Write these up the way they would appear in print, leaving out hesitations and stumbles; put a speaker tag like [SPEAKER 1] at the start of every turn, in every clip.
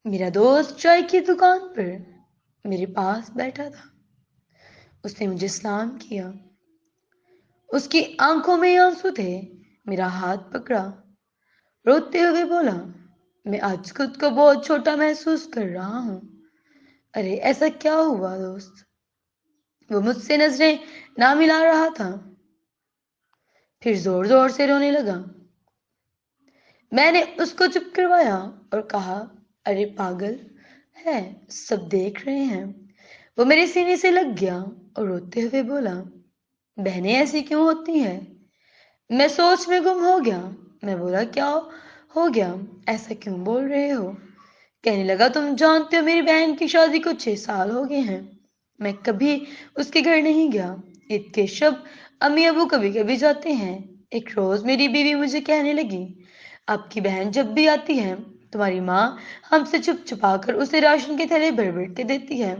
[SPEAKER 1] मेरा दोस्त चाय की दुकान पर मेरे पास बैठा था। उसने मुझे सलाम किया। उसकी आंखों में आंसू थे। मेरा हाथ पकड़ा, रोते हुए बोला, मैं आज खुद को बहुत छोटा महसूस कर रहा हूँ। अरे ऐसा क्या हुआ दोस्त? वो मुझसे नजरें ना मिला रहा था, फिर जोर जोर से रोने लगा। मैंने उसको चुप करवाया और कहा, अरे पागल है, सब देख रहे हैं। वो मेरे सीने से लग गया और रोते हुए बोला, बहनें ऐसी क्यों होती हैं? मैं सोच में गुम हो गया। मैं बोला, क्या हो गया, ऐसा क्यों बोल रहे हो? कहने लगा, तुम जानते हो मेरी बहन की शादी को 6 साल हो गए हैं। मैं कभी उसके घर नहीं गया। ईद के शब अम्मी अबू कभी कभी जाते हैं। एक रोज मेरी बीवी मुझे कहने लगी, आपकी बहन जब भी आती है, तुम्हारी माँ हमसे छुप छुपा कर उसे राशन के थैले भर भर के देती है।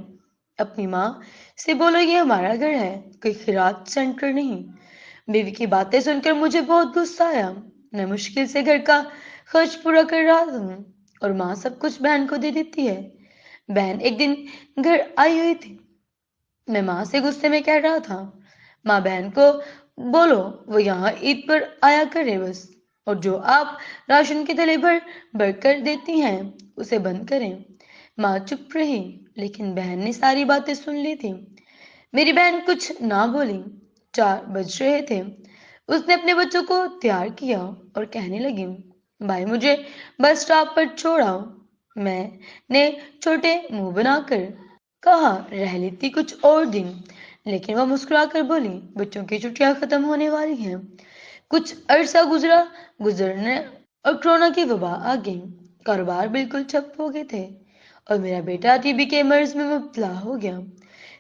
[SPEAKER 1] अपनी माँ से बोलो ये हमारा घर है, कोई खैरात सेंटर नहीं। बीवी की बातें सुनकर मुझे बहुत गुस्सा आया। मैं मुश्किल से घर का खर्च पूरा कर रहा हूँ और माँ सब कुछ बहन को दे देती है। बहन एक दिन घर आई हुई थी। मैं माँ से गुस्से में कह रहा था, माँ बहन को बोलो वो यहाँ ईद पर आया करे बस, और जो आप राशन के थैले भर भर कर देती हैं उसे बंद करें। माँ चुप रही, लेकिन बहन ने सारी बातें सुन ली थी। मेरी बहन कुछ ना बोली। 4 बज रहे थे। उसने अपने बच्चों को तैयार किया और कहने लगी, भाई मुझे बस स्टॉप पर छोड़ाओ। मैंने छोटे मुंह बनाकर कहा, रह लेती कुछ और दिन। लेकिन वह मुस्कुराकर बोली, बच्चों की छुट्टियां खत्म होने वाली हैं। कुछ अरसा गुजरने और कोरोना की वबा आ गई। कारोबार बिल्कुल ठप हो गए थे और मेरा बेटा टीबी के मर्ज में मुब्तला हो गया।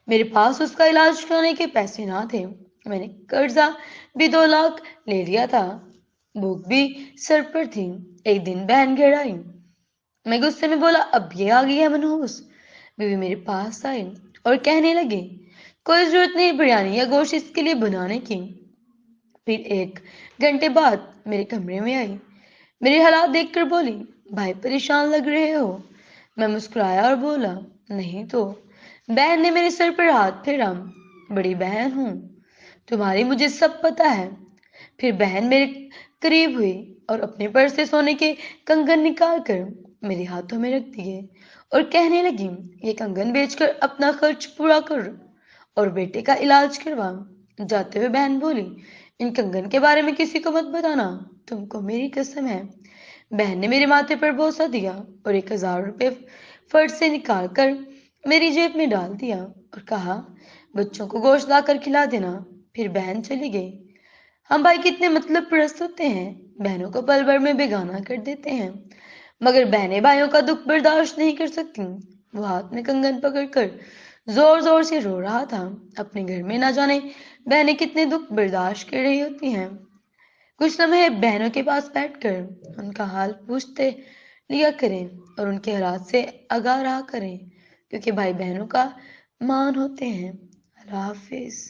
[SPEAKER 1] मेरे पास उसका इलाज कराने के पैसे ना थे। मैंने कर्जा भी 2 लाख ले लिया था। भूख भी सर पर थी। एक दिन बहन घर आई। मैं गुस्से में बोला, अब ये आ गई है मनहूस। बीवी मेरे पास आई और कहने लगी, कोई जरूरत नहीं बिरयानी या गोश्त इसके लिए बनाने की। फिर 1 घंटे बाद मेरे कमरे में आई। मेरे हालात देखकर बोली, भाई परेशान लग रहे हो। मैं मुस्कुराया और बोला, नहीं तो। बहन ने मेरे सर पर हाथ फेरा। बड़ी बहन हूं, तुम्हारी मुझे सब पता है। फिर बहन मेरे करीब हुई और अपने पर्स से सोने के कंगन निकाल कर मेरे हाथों में रख दिए और कहने लगी, ये कंगन बेचकर अपना खर्च पूरा कर और बेटे का इलाज करवा। जाते हुए बहन बोली, इन कंगन के बारे में किसी को मत बताना, तुमको मेरी कसम है। बहन ने मेरे माथे पर बोसा दिया और 1,000 रुपये फर्ज से निकाल कर मेरी जेब में डाल दिया और कहा, बच्चों को गोश्त लाकर खिला देना। फिर बहन चली गई। हम भाई कितने मतलब परस्त होते हैं, बहनों को पल भर में बेगाना कर देते हैं। मगर बहनें भाइयों का दुख बर्दाश्त नहीं कर सकती। वो हाथ में कंगन पकड़कर जोर जोर से रो रहा था। अपने घर में ना जाने बहनें कितने दुख बर्दाश्त कर रही होती हैं। कुछ लम्हे बहनों के पास बैठकर उनका हाल पूछते लिया करें और उनके हालात से आगाह रहा करें, क्योंकि भाई बहनों का मान होते हैं। अल्लाह हाफिज।